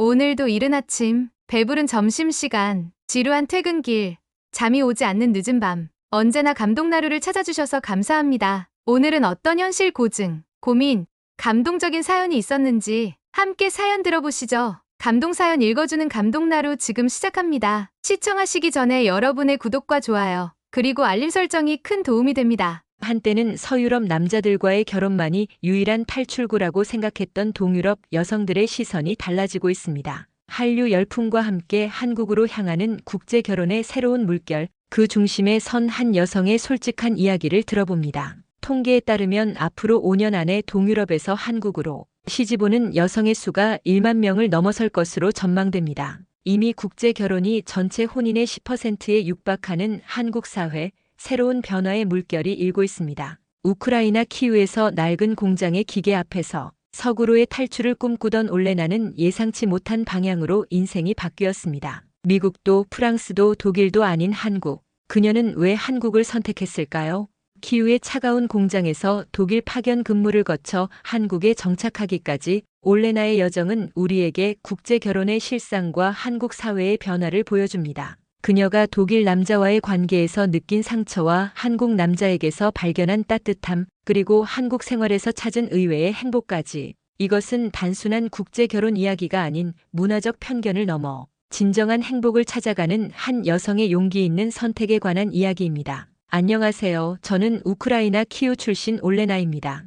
오늘도 이른 아침, 배부른 점심시간, 지루한 퇴근길, 잠이 오지 않는 늦은 밤, 언제나 감동나루를 찾아주셔서 감사합니다. 오늘은 어떤 현실 고증, 고민, 감동적인 사연이 있었는지 함께 사연 들어보시죠. 감동사연 읽어주는 감동나루 지금 시작합니다. 시청하시기 전에 여러분의 구독과 좋아요, 그리고 알림 설정이 큰 도움이 됩니다. 한때는 서유럽 남자들과의 결혼만이 유일한 탈출구라고 생각했던 동유럽 여성들의 시선이 달라지고 있습니다. 한류 열풍과 함께 한국으로 향하는 국제 결혼의 새로운 물결, 그 중심에 선 한 여성의 솔직한 이야기를 들어봅니다. 통계에 따르면 앞으로 5년 안에 동유럽에서 한국으로 시집 오는 여성의 수가 1만 명을 넘어설 것으로 전망됩니다. 이미 국제 결혼이 전체 혼인의 10%에 육박하는 한국 사회, 새로운 변화의 물결이 일고 있습니다. 우크라이나 키우에서 낡은 공장의 기계 앞에서 서구로의 탈출을 꿈꾸던 올레나는 예상치 못한 방향으로 인생이 바뀌었습니다. 미국도 프랑스도 독일도 아닌 한국. 그녀는 왜 한국을 선택했을까요? 키우의 차가운 공장에서 독일 파견 근무를 거쳐 한국에 정착하기까지 올레나의 여정은 우리에게 국제 결혼의 실상과 한국 사회의 변화를 보여줍니다. 그녀가 독일 남자와의 관계에서 느낀 상처와 한국 남자에게서 발견한 따뜻함, 그리고 한국 생활에서 찾은 의외의 행복까지. 이것은 단순한 국제 결혼 이야기가 아닌 문화적 편견을 넘어 진정한 행복을 찾아가는 한 여성의 용기 있는 선택에 관한 이야기입니다. 안녕하세요. 저는 우크라이나 키우 출신 올레나입니다.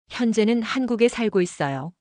현재는 한국에 살고 있어요.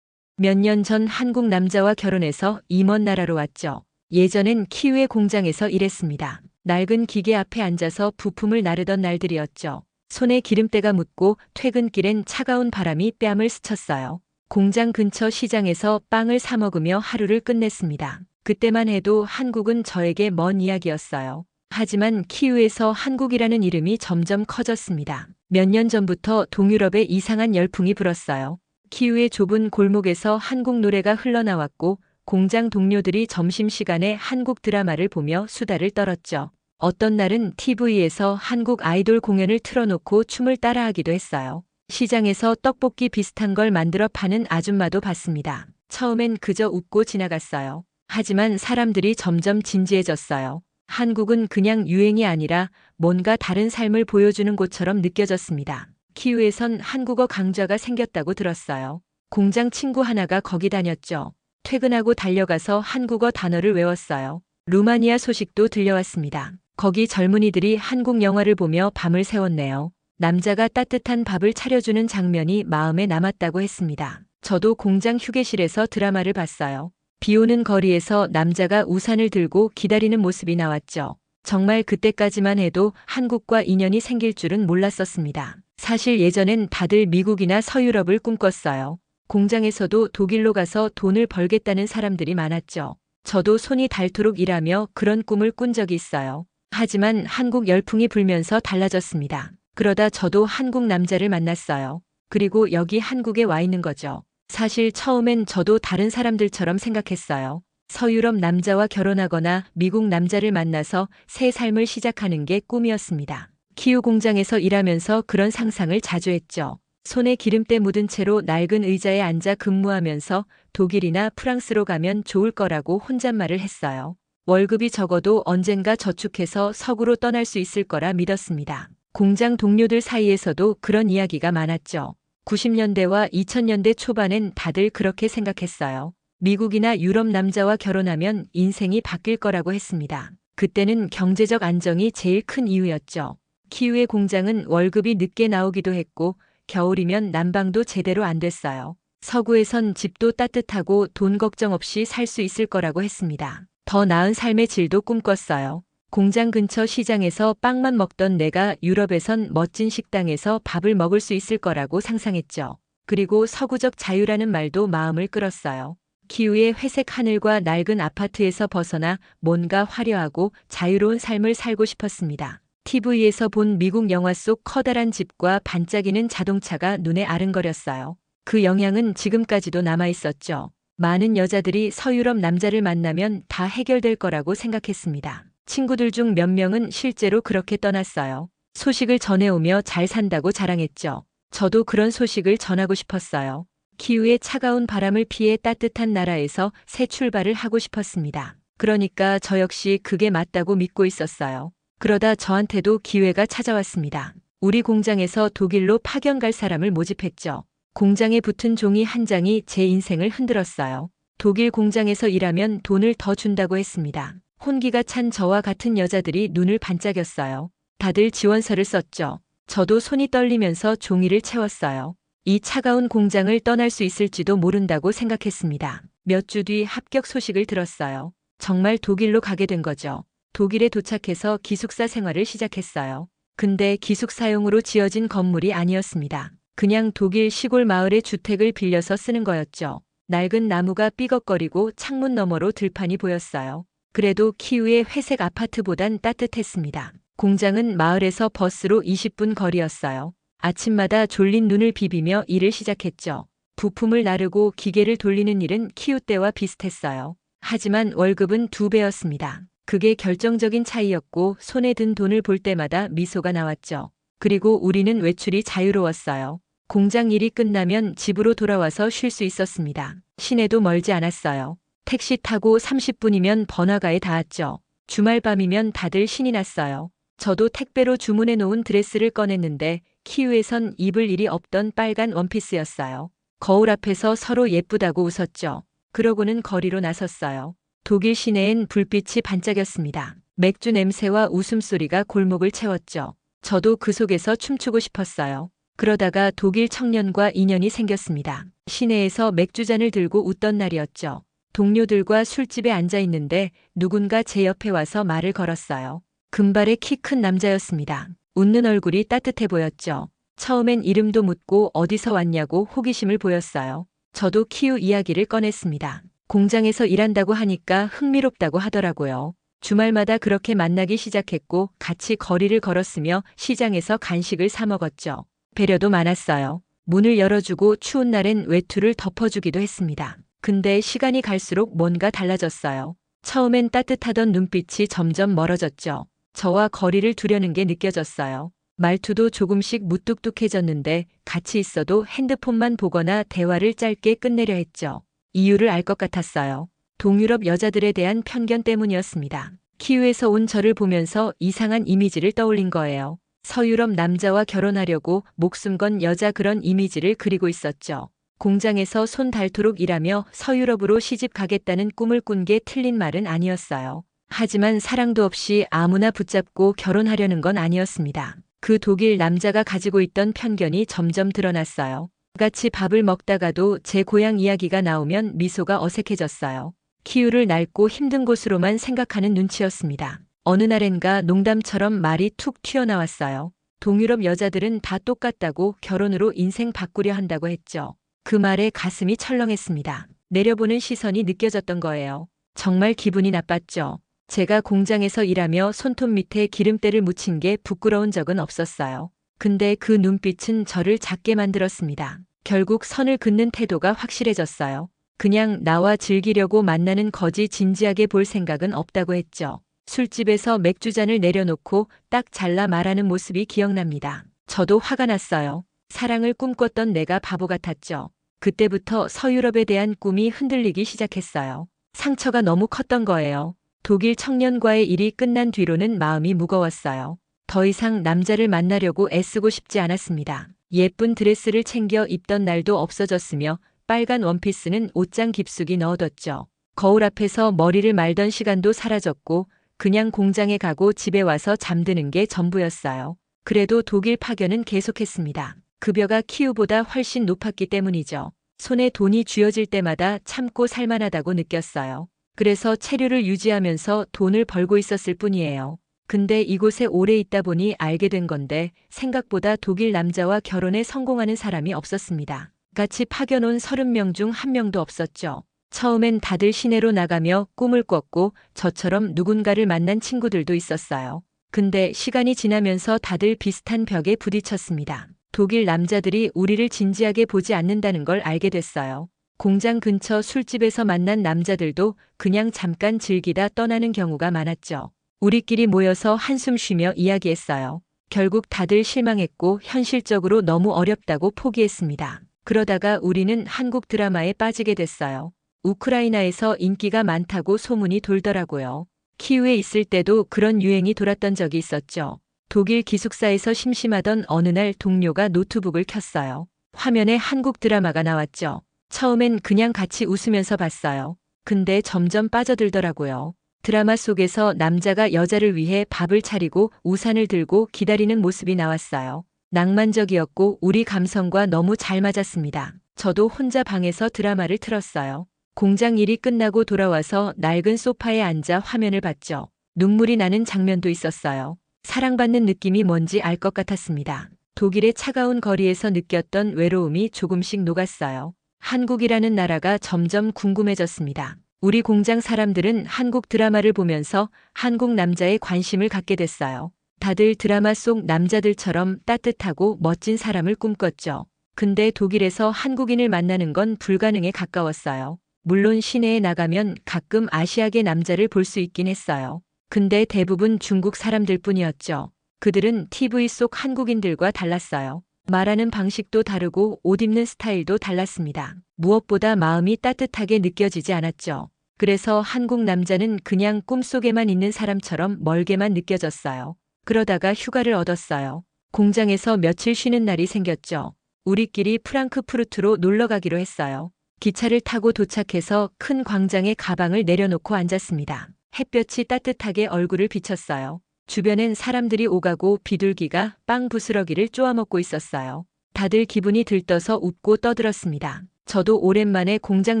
몇 년 전 한국 남자와 결혼해서 이 먼 나라로 왔죠. 예전엔 키우의 공장에서 일했습니다. 낡은 기계 앞에 앉아서 부품을 나르던 날들이었죠. 손에 기름때가 묻고 퇴근길엔 차가운 바람이 뺨을 스쳤어요. 공장 근처 시장에서 빵을 사 먹으며 하루를 끝냈습니다. 그때만 해도 한국은 저에게 먼 이야기였어요. 하지만 키우에서 한국이라는 이름이 점점 커졌습니다. 몇 년 전부터 동유럽에 이상한 열풍이 불었어요. 키우의 좁은 골목에서 한국 노래가 흘러나왔고 공장 동료들이 점심시간에 한국 드라마를 보며 수다를 떨었죠. 어떤 날은 TV에서 한국 아이돌 공연을 틀어놓고 춤을 따라하기도 했어요. 시장에서 떡볶이 비슷한 걸 만들어 파는 아줌마도 봤습니다. 처음엔 그저 웃고 지나갔어요. 하지만 사람들이 점점 진지해졌어요. 한국은 그냥 유행이 아니라 뭔가 다른 삶을 보여주는 곳처럼 느껴졌습니다. 키우에선 한국어 강좌가 생겼다고 들었어요. 공장 친구 하나가 거기 다녔죠. 퇴근하고 달려가서 한국어 단어를 외웠어요. 루마니아 소식도 들려왔습니다. 거기 젊은이들이 한국 영화를 보며 밤을 새웠네요. 남자가 따뜻한 밥을 차려주는 장면이 마음에 남았다고 했습니다. 저도 공장 휴게실에서 드라마를 봤어요. 비 오는 거리에서 남자가 우산을 들고 기다리는 모습이 나왔죠. 정말 그때까지만 해도 한국과 인연이 생길 줄은 몰랐었습니다. 사실 예전엔 다들 미국이나 서유럽을 꿈꿨어요. 공장에서도 독일로 가서 돈을 벌겠다는 사람들이 많았죠. 저도 손이 닳도록 일하며 그런 꿈을 꾼 적이 있어요. 하지만 한국 열풍이 불면서 달라졌습니다. 그러다 저도 한국 남자를 만났어요. 그리고 여기 한국에 와 있는 거죠. 사실 처음엔 저도 다른 사람들처럼 생각했어요. 서유럽 남자와 결혼하거나 미국 남자를 만나서 새 삶을 시작하는 게 꿈이었습니다. 키우 공장에서 일하면서 그런 상상을 자주 했죠. 손에 기름때 묻은 채로 낡은 의자에 앉아 근무하면서 독일이나 프랑스로 가면 좋을 거라고 혼잣말을 했어요. 월급이 적어도 언젠가 저축해서 서구로 떠날 수 있을 거라 믿었습니다. 공장 동료들 사이에서도 그런 이야기가 많았죠. 90년대와 2000년대 초반엔 다들 그렇게 생각했어요. 미국이나 유럽 남자와 결혼하면 인생이 바뀔 거라고 했습니다. 그때는 경제적 안정이 제일 큰 이유였죠. 키우의 공장은 월급이 늦게 나오기도 했고 겨울이면 난방도 제대로 안 됐어요. 서구에선 집도 따뜻하고 돈 걱정 없이 살 수 있을 거라고 했습니다. 더 나은 삶의 질도 꿈꿨어요. 공장 근처 시장에서 빵만 먹던 내가 유럽에선 멋진 식당에서 밥을 먹을 수 있을 거라고 상상했죠. 그리고 서구적 자유라는 말도 마음을 끌었어요. 키우의 회색 하늘과 낡은 아파트에서 벗어나 뭔가 화려하고 자유로운 삶을 살고 싶었습니다. TV에서 본 미국 영화 속 커다란 집과 반짝이는 자동차가 눈에 아른거렸어요. 그 영향은 지금까지도 남아있었죠. 많은 여자들이 서유럽 남자를 만나면 다 해결될 거라고 생각했습니다. 친구들 중 몇 명은 실제로 그렇게 떠났어요. 소식을 전해오며 잘 산다고 자랑했죠. 저도 그런 소식을 전하고 싶었어요. 키우의 차가운 바람을 피해 따뜻한 나라에서 새 출발을 하고 싶었습니다. 그러니까 저 역시 그게 맞다고 믿고 있었어요. 그러다 저한테도 기회가 찾아왔습니다. 우리 공장에서 독일로 파견 갈 사람을 모집했죠. 공장에 붙은 종이 한 장이 제 인생을 흔들었어요. 독일 공장에서 일하면 돈을 더 준다고 했습니다. 혼기가 찬 저와 같은 여자들이 눈을 반짝였어요. 다들 지원서를 썼죠. 저도 손이 떨리면서 종이를 채웠어요. 이 차가운 공장을 떠날 수 있을지도 모른다고 생각했습니다. 몇 주 뒤 합격 소식을 들었어요. 정말 독일로 가게 된 거죠. 독일에 도착해서 기숙사 생활을 시작했어요. 근데 기숙사용으로 지어진 건물이 아니었습니다. 그냥 독일 시골 마을의 주택을 빌려서 쓰는 거였죠. 낡은 나무가 삐걱거리고 창문 너머로 들판이 보였어요. 그래도 키우의 회색 아파트보단 따뜻했습니다. 공장은 마을에서 버스로 20분 거리였어요. 아침마다 졸린 눈을 비비며 일을 시작했죠. 부품을 나르고 기계를 돌리는 일은 키우 때와 비슷했어요. 하지만 월급은 2배였습니다. 그게 결정적인 차이였고 손에 든 돈을 볼 때마다 미소가 나왔죠. 그리고 우리는 외출이 자유로웠어요. 공장 일이 끝나면 집으로 돌아와서 쉴 수 있었습니다. 시내도 멀지 않았어요. 택시 타고 30분이면 번화가에 닿았죠. 주말 밤이면 다들 신이 났어요. 저도 택배로 주문해 놓은 드레스를 꺼냈는데 키우에선 입을 일이 없던 빨간 원피스였어요. 거울 앞에서 서로 예쁘다고 웃었죠. 그러고는 거리로 나섰어요. 독일 시내엔 불빛이 반짝였습니다. 맥주 냄새와 웃음소리가 골목을 채웠죠. 저도 그 속에서 춤추고 싶었어요. 그러다가 독일 청년과 인연이 생겼습니다. 시내에서 맥주잔을 들고 웃던 날이었죠. 동료들과 술집에 앉아 있는데 누군가 제 옆에 와서 말을 걸었어요. 금발의 키 큰 남자였습니다. 웃는 얼굴이 따뜻해 보였죠. 처음엔 이름도 묻고 어디서 왔냐고 호기심을 보였어요. 저도 키우 이야기를 꺼냈습니다. 공장에서 일한다고 하니까 흥미롭다고 하더라고요. 주말마다 그렇게 만나기 시작했고 같이 거리를 걸었으며 시장에서 간식을 사 먹었죠. 배려도 많았어요. 문을 열어주고 추운 날엔 외투를 덮어주기도 했습니다. 근데 시간이 갈수록 뭔가 달라졌어요. 처음엔 따뜻하던 눈빛이 점점 멀어졌죠. 저와 거리를 두려는 게 느껴졌어요. 말투도 조금씩 무뚝뚝해졌는데 같이 있어도 핸드폰만 보거나 대화를 짧게 끝내려 했죠. 이유를 알 것 같았어요. 동유럽 여자들에 대한 편견 때문이었습니다. 키우에서 온 저를 보면서 이상한 이미지를 떠올린 거예요. 서유럽 남자와 결혼하려고 목숨 건 여자 그런 이미지를 그리고 있었죠. 공장에서 손 닳도록 일하며 서유럽으로 시집 가겠다는 꿈을 꾼 게 틀린 말은 아니었어요. 하지만 사랑도 없이 아무나 붙잡고 결혼하려는 건 아니었습니다. 그 독일 남자가 가지고 있던 편견이 점점 드러났어요. 같이 밥을 먹다가도 제 고향 이야기가 나오면 미소가 어색해졌어요. 키우를 낡고 힘든 곳으로만 생각하는 눈치였습니다. 어느 날엔가 농담처럼 말이 툭 튀어나왔어요. 동유럽 여자들은 다 똑같다고 결혼으로 인생 바꾸려 한다고 했죠. 그 말에 가슴이 철렁했습니다. 내려보는 시선이 느껴졌던 거예요. 정말 기분이 나빴죠. 제가 공장에서 일하며 손톱 밑에 기름때를 묻힌 게 부끄러운 적은 없었어요. 근데 그 눈빛은 저를 작게 만들었습니다. 결국 선을 긋는 태도가 확실해졌어요. 그냥 나와 즐기려고 만나는 거지 진지하게 볼 생각은 없다고 했죠. 술집에서 맥주잔을 내려놓고 딱 잘라 말하는 모습이 기억납니다. 저도 화가 났어요. 사랑을 꿈꿨던 내가 바보 같았죠. 그때부터 서유럽에 대한 꿈이 흔들리기 시작했어요. 상처가 너무 컸던 거예요. 독일 청년과의 일이 끝난 뒤로는 마음이 무거웠어요. 더 이상 남자를 만나려고 애쓰고 싶지 않았습니다. 예쁜 드레스를 챙겨 입던 날도 없어졌으며 빨간 원피스는 옷장 깊숙이 넣어뒀죠. 거울 앞에서 머리를 말던 시간도 사라졌고 그냥 공장에 가고 집에 와서 잠드는 게 전부였어요. 그래도 독일 파견은 계속했습니다. 급여가 키우보다 훨씬 높았기 때문이죠. 손에 돈이 쥐어질 때마다 참고 살만하다고 느꼈어요. 그래서 체류를 유지하면서 돈을 벌고 있었을 뿐이에요. 근데 이곳에 오래 있다 보니 알게 된 건데 생각보다 독일 남자와 결혼에 성공하는 사람이 없었습니다. 같이 파견 온 30명 중 1명도 없었죠. 처음엔 다들 시내로 나가며 꿈을 꿨고 저처럼 누군가를 만난 친구들도 있었어요. 근데 시간이 지나면서 다들 비슷한 벽에 부딪혔습니다. 독일 남자들이 우리를 진지하게 보지 않는다는 걸 알게 됐어요. 공장 근처 술집에서 만난 남자들도 그냥 잠깐 즐기다 떠나는 경우가 많았죠. 우리끼리 모여서 한숨 쉬며 이야기했어요. 결국 다들 실망했고 현실적으로 너무 어렵다고 포기했습니다. 그러다가 우리는 한국 드라마에 빠지게 됐어요. 우크라이나에서 인기가 많다고 소문이 돌더라고요. 키우에 있을 때도 그런 유행이 돌았던 적이 있었죠. 독일 기숙사에서 심심하던 어느 날 동료가 노트북을 켰어요. 화면에 한국 드라마가 나왔죠. 처음엔 그냥 같이 웃으면서 봤어요. 근데 점점 빠져들더라고요. 드라마 속에서 남자가 여자를 위해 밥을 차리고 우산을 들고 기다리는 모습이 나왔어요. 낭만적이었고 우리 감성과 너무 잘 맞았습니다. 저도 혼자 방에서 드라마를 틀었어요. 공장 일이 끝나고 돌아와서 낡은 소파에 앉아 화면을 봤죠. 눈물이 나는 장면도 있었어요. 사랑받는 느낌이 뭔지 알 것 같았습니다. 독일의 차가운 거리에서 느꼈던 외로움이 조금씩 녹았어요. 한국이라는 나라가 점점 궁금해졌습니다. 우리 공장 사람들은 한국 드라마를 보면서 한국 남자에 관심을 갖게 됐어요. 다들 드라마 속 남자들처럼 따뜻하고 멋진 사람을 꿈꿨죠. 근데 독일에서 한국인을 만나는 건 불가능에 가까웠어요. 물론 시내에 나가면 가끔 아시아계 남자를 볼 수 있긴 했어요. 근데 대부분 중국 사람들 뿐이었죠. 그들은 TV 속 한국인들과 달랐어요. 말하는 방식도 다르고 옷 입는 스타일도 달랐습니다. 무엇보다 마음이 따뜻하게 느껴지지 않았죠. 그래서 한국 남자는 그냥 꿈속에만 있는 사람처럼 멀게만 느껴졌어요. 그러다가 휴가를 얻었어요. 공장에서 며칠 쉬는 날이 생겼죠. 우리끼리 프랑크푸르트로 놀러 가기로 했어요. 기차를 타고 도착해서 큰 광장에 가방을 내려놓고 앉았습니다. 햇볕이 따뜻하게 얼굴을 비쳤어요. 주변엔 사람들이 오가고 비둘기가 빵 부스러기를 쪼아먹고 있었어요. 다들 기분이 들떠서 웃고 떠들었습니다. 저도 오랜만에 공장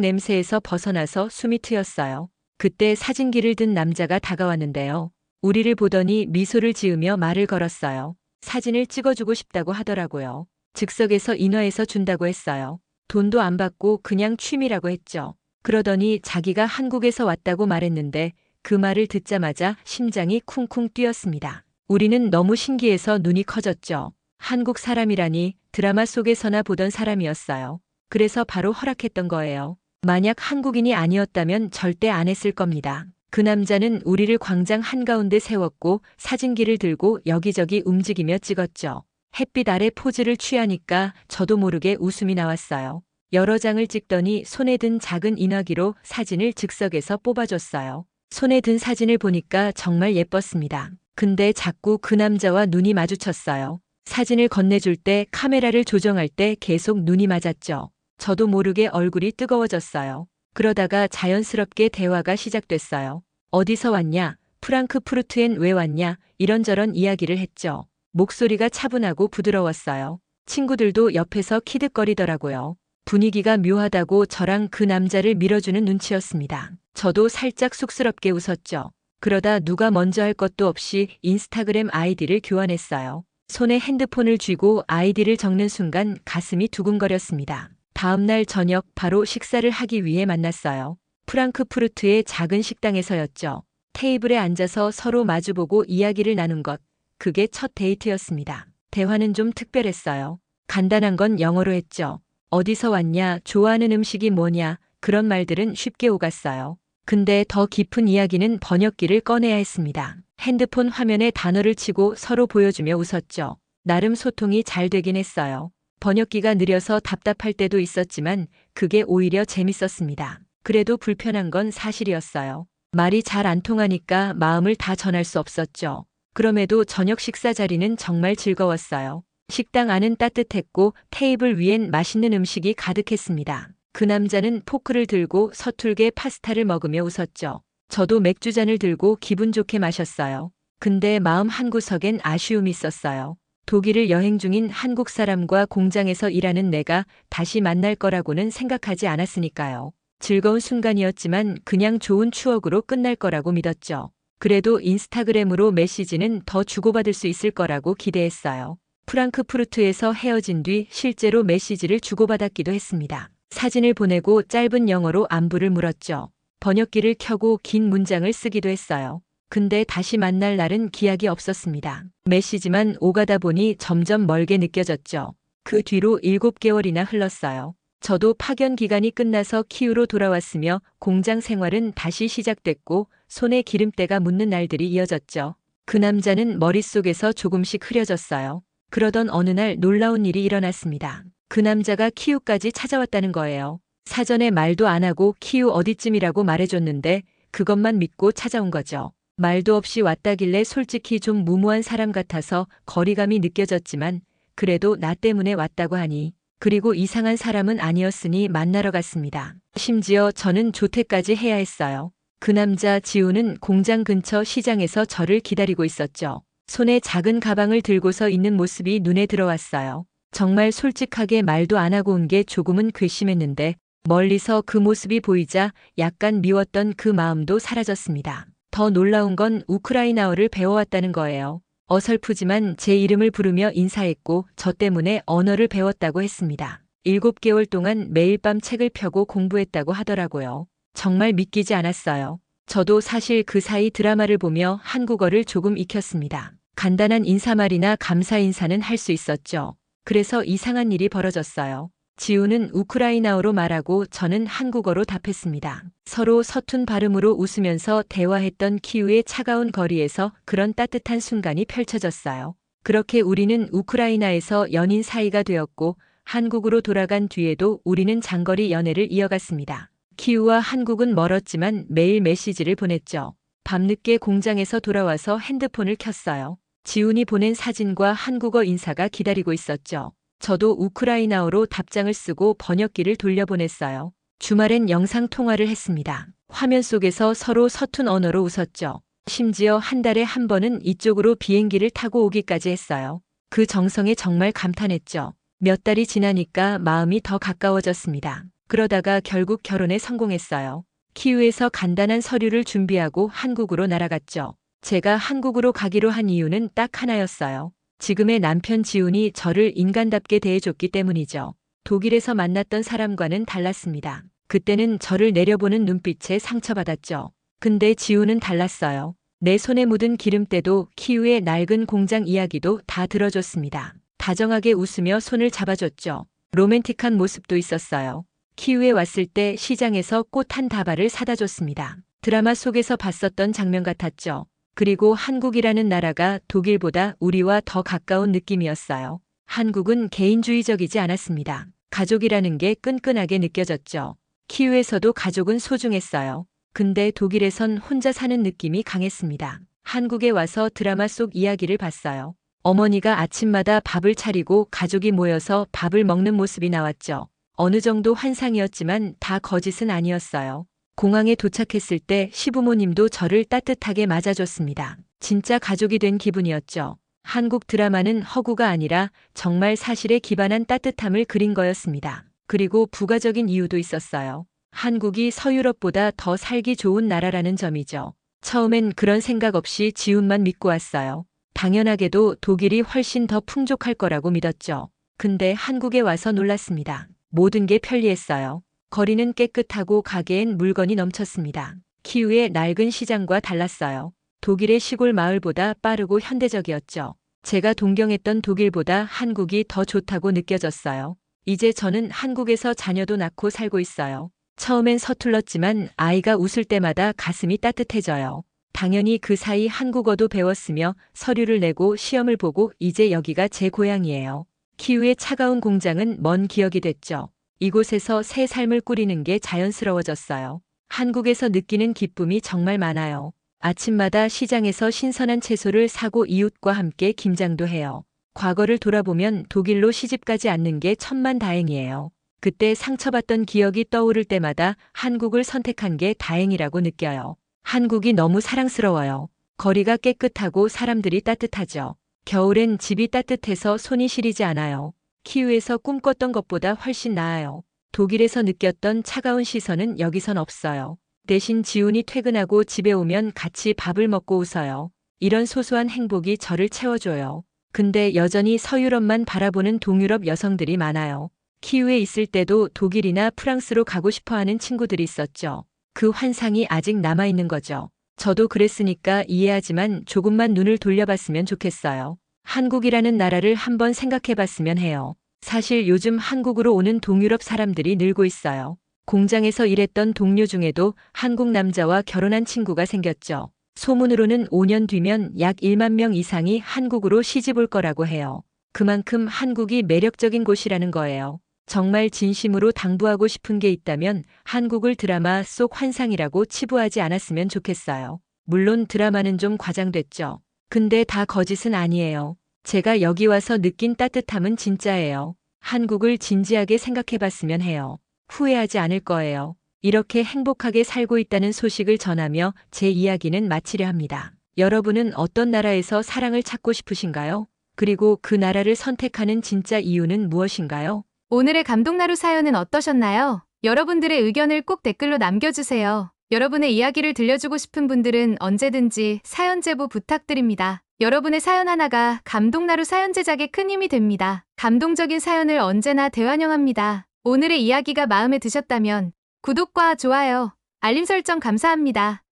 냄새에서 벗어나서 숨이 트였어요. 그때 사진기를 든 남자가 다가왔는데요. 우리를 보더니 미소를 지으며 말을 걸었어요. 사진을 찍어주고 싶다고 하더라고요. 즉석에서 인화해서 준다고 했어요. 돈도 안 받고 그냥 취미라고 했죠. 그러더니 자기가 한국에서 왔다고 말했는데 그 말을 듣자마자 심장이 쿵쿵 뛰었습니다. 우리는 너무 신기해서 눈이 커졌죠. 한국 사람이라니 드라마 속에서나 보던 사람이었어요. 그래서 바로 허락했던 거예요. 만약 한국인이 아니었다면 절대 안 했을 겁니다. 그 남자는 우리를 광장 한가운데 세웠고 사진기를 들고 여기저기 움직이며 찍었죠. 햇빛 아래 포즈를 취하니까 저도 모르게 웃음이 나왔어요. 여러 장을 찍더니 손에 든 작은 인화기로 사진을 즉석에서 뽑아줬어요. 손에 든 사진을 보니까 정말 예뻤습니다. 근데 자꾸 그 남자와 눈이 마주쳤어요. 사진을 건네줄 때 카메라를 조정할 때 계속 눈이 맞았죠. 저도 모르게 얼굴이 뜨거워졌어요. 그러다가 자연스럽게 대화가 시작됐어요. 어디서 왔냐? 프랑크푸르트엔 왜 왔냐? 이런저런 이야기를 했죠. 목소리가 차분하고 부드러웠어요. 친구들도 옆에서 키득거리더라고요. 분위기가 묘하다고 저랑 그 남자를 밀어주는 눈치였습니다. 저도 살짝 쑥스럽게 웃었죠. 그러다 누가 먼저 할 것도 없이 인스타그램 아이디를 교환했어요. 손에 핸드폰을 쥐고 아이디를 적는 순간 가슴이 두근거렸습니다. 다음날 저녁 바로 식사를 하기 위해 만났어요. 프랑크푸르트의 작은 식당에서였죠. 테이블에 앉아서 서로 마주보고 이야기를 나눈 것. 그게 첫 데이트였습니다. 대화는 좀 특별했어요. 간단한 건 영어로 했죠. 어디서 왔냐, 좋아하는 음식이 뭐냐, 그런 말들은 쉽게 오갔어요. 근데 더 깊은 이야기는 번역기를 꺼내야 했습니다. 핸드폰 화면에 단어를 치고 서로 보여주며 웃었죠. 나름 소통이 잘 되긴 했어요. 번역기가 느려서 답답할 때도 있었지만 그게 오히려 재밌었습니다. 그래도 불편한 건 사실이었어요. 말이 잘 안 통하니까 마음을 다 전할 수 없었죠. 그럼에도 저녁 식사 자리는 정말 즐거웠어요. 식당 안은 따뜻했고 테이블 위엔 맛있는 음식이 가득했습니다. 그 남자는 포크를 들고 서툴게 파스타를 먹으며 웃었죠. 저도 맥주잔을 들고 기분 좋게 마셨어요. 근데 마음 한구석엔 아쉬움이 있었어요. 독일을 여행 중인 한국 사람과 공장에서 일하는 내가 다시 만날 거라고는 생각하지 않았으니까요. 즐거운 순간이었지만 그냥 좋은 추억으로 끝날 거라고 믿었죠. 그래도 인스타그램으로 메시지는 더 주고받을 수 있을 거라고 기대했어요. 프랑크푸르트에서 헤어진 뒤 실제로 메시지를 주고받았기도 했습니다. 사진을 보내고 짧은 영어로 안부를 물었죠. 번역기를 켜고 긴 문장을 쓰기도 했어요. 근데 다시 만날 날은 기약이 없었습니다. 메시지만 오가다 보니 점점 멀게 느껴졌죠. 그 뒤로 7개월이나 흘렀어요. 저도 파견 기간이 끝나서 키우로 돌아왔으며 공장 생활은 다시 시작됐고 손에 기름때가 묻는 날들이 이어졌죠. 그 남자는 머릿속에서 조금씩 흐려졌어요. 그러던 어느 날 놀라운 일이 일어났습니다. 그 남자가 키우까지 찾아왔다는 거예요. 사전에 말도 안 하고 키우 어디쯤이라고 말해줬는데 그것만 믿고 찾아온 거죠. 말도 없이 왔다길래 솔직히 좀 무모한 사람 같아서 거리감이 느껴졌지만 그래도 나 때문에 왔다고 하니 그리고 이상한 사람은 아니었으니 만나러 갔습니다. 심지어 저는 조퇴까지 해야 했어요. 그 남자 지우는 공장 근처 시장에서 저를 기다리고 있었죠. 손에 작은 가방을 들고서 있는 모습이 눈에 들어왔어요. 정말 솔직하게 말도 안 하고 온 게 조금은 괘씸했는데 멀리서 그 모습이 보이자 약간 미웠던 그 마음도 사라졌습니다. 더 놀라운 건 우크라이나어를 배워왔다는 거예요. 어설프지만 제 이름을 부르며 인사했고 저 때문에 언어를 배웠다고 했습니다. 7개월 동안 매일 밤 책을 펴고 공부했다고 하더라고요. 정말 믿기지 않았어요. 저도 사실 그 사이 드라마를 보며 한국어를 조금 익혔습니다. 간단한 인사말이나 감사 인사는 할 수 있었죠. 그래서 이상한 일이 벌어졌어요. 지우는 우크라이나어로 말하고 저는 한국어로 답했습니다. 서로 서툰 발음으로 웃으면서 대화했던 키우의 차가운 거리에서 그런 따뜻한 순간이 펼쳐졌어요. 그렇게 우리는 우크라이나에서 연인 사이가 되었고 한국으로 돌아간 뒤에도 우리는 장거리 연애를 이어갔습니다. 키우와 한국은 멀었지만 매일 메시지를 보냈죠. 밤늦게 공장에서 돌아와서 핸드폰을 켰어요. 지훈이 보낸 사진과 한국어 인사가 기다리고 있었죠. 저도 우크라이나어로 답장을 쓰고 번역기를 돌려보냈어요. 주말엔 영상 통화를 했습니다. 화면 속에서 서로 서툰 언어로 웃었죠. 심지어 한 달에 한 번은 이쪽으로 비행기를 타고 오기까지 했어요. 그 정성에 정말 감탄했죠. 몇 달이 지나니까 마음이 더 가까워졌습니다. 그러다가 결국 결혼에 성공했어요. 키우에서 간단한 서류를 준비하고 한국으로 날아갔죠. 제가 한국으로 가기로 한 이유는 딱 하나였어요. 지금의 남편 지훈이 저를 인간답게 대해줬기 때문이죠. 독일에서 만났던 사람과는 달랐습니다. 그때는 저를 내려보는 눈빛에 상처받았죠. 근데 지훈은 달랐어요. 내 손에 묻은 기름때도 키우의 낡은 공장 이야기도 다 들어줬습니다. 다정하게 웃으며 손을 잡아줬죠. 로맨틱한 모습도 있었어요. 키우에 왔을 때 시장에서 꽃 한 다발을 사다 줬습니다. 드라마 속에서 봤었던 장면 같았죠. 그리고 한국이라는 나라가 독일보다 우리와 더 가까운 느낌이었어요. 한국은 개인주의적이지 않았습니다. 가족이라는 게 끈끈하게 느껴졌죠. 키우에서도 가족은 소중했어요. 근데 독일에선 혼자 사는 느낌이 강했습니다. 한국에 와서 드라마 속 이야기를 봤어요. 어머니가 아침마다 밥을 차리고 가족이 모여서 밥을 먹는 모습이 나왔죠. 어느 정도 환상이었지만 다 거짓은 아니었어요. 공항에 도착했을 때 시부모님도 저를 따뜻하게 맞아줬습니다. 진짜 가족이 된 기분이었죠. 한국 드라마는 허구가 아니라 정말 사실에 기반한 따뜻함을 그린 거였습니다. 그리고 부가적인 이유도 있었어요. 한국이 서유럽보다 더 살기 좋은 나라라는 점이죠. 처음엔 그런 생각 없이 지훈만 믿고 왔어요. 당연하게도 독일이 훨씬 더 풍족할 거라고 믿었죠. 근데 한국에 와서 놀랐습니다. 모든 게 편리했어요. 거리는 깨끗하고 가게엔 물건이 넘쳤습니다. 키우의 낡은 시장과 달랐어요. 독일의 시골 마을보다 빠르고 현대적이었죠. 제가 동경했던 독일보다 한국이 더 좋다고 느껴졌어요. 이제 저는 한국에서 자녀도 낳고 살고 있어요. 처음엔 서툴렀지만 아이가 웃을 때마다 가슴이 따뜻해져요. 당연히 그 사이 한국어도 배웠으며 서류를 내고 시험을 보고 이제 여기가 제 고향이에요. 키우의 차가운 공장은 먼 기억이 됐죠. 이곳에서 새 삶을 꾸리는 게 자연스러워졌어요. 한국에서 느끼는 기쁨이 정말 많아요. 아침마다 시장에서 신선한 채소를 사고 이웃과 함께 김장도 해요. 과거를 돌아보면 독일로 시집가지 않는 게 천만다행이에요. 그때 상처받던 기억이 떠오를 때마다 한국을 선택한 게 다행이라고 느껴요. 한국이 너무 사랑스러워요. 거리가 깨끗하고 사람들이 따뜻하죠. 겨울엔 집이 따뜻해서 손이 시리지 않아요. 키우에서 꿈꿨던 것보다 훨씬 나아요. 독일에서 느꼈던 차가운 시선은 여기선 없어요. 대신 지훈이 퇴근하고 집에 오면 같이 밥을 먹고 웃어요. 이런 소소한 행복이 저를 채워줘요. 근데 여전히 서유럽만 바라보는 동유럽 여성들이 많아요. 키우에 있을 때도 독일이나 프랑스로 가고 싶어하는 친구들이 있었죠. 그 환상이 아직 남아있는 거죠. 저도 그랬으니까 이해하지만 조금만 눈을 돌려봤으면 좋겠어요. 한국이라는 나라를 한번 생각해봤으면 해요. 사실 요즘 한국으로 오는 동유럽 사람들이 늘고 있어요. 공장에서 일했던 동료 중에도 한국 남자와 결혼한 친구가 생겼죠. 소문으로는 5년 뒤면 약 1만 명 이상이 한국으로 시집 올 거라고 해요. 그만큼 한국이 매력적인 곳이라는 거예요. 정말 진심으로 당부하고 싶은 게 있다면 한국을 드라마 속 환상이라고 치부하지 않았으면 좋겠어요. 물론 드라마는 좀 과장됐죠. 근데 다 거짓은 아니에요. 제가 여기 와서 느낀 따뜻함은 진짜예요. 한국을 진지하게 생각해 봤으면 해요. 후회하지 않을 거예요. 이렇게 행복하게 살고 있다는 소식을 전하며 제 이야기는 마치려 합니다. 여러분은 어떤 나라에서 사랑을 찾고 싶으신가요? 그리고 그 나라를 선택하는 진짜 이유는 무엇인가요? 오늘의 감동나루 사연은 어떠셨나요? 여러분들의 의견을 꼭 댓글로 남겨주세요. 여러분의 이야기를 들려주고 싶은 분들은 언제든지 사연 제보 부탁드립니다. 여러분의 사연 하나가 감동나루 사연 제작에 큰 힘이 됩니다. 감동적인 사연을 언제나 대환영합니다. 오늘의 이야기가 마음에 드셨다면 구독과 좋아요, 알림 설정 감사합니다.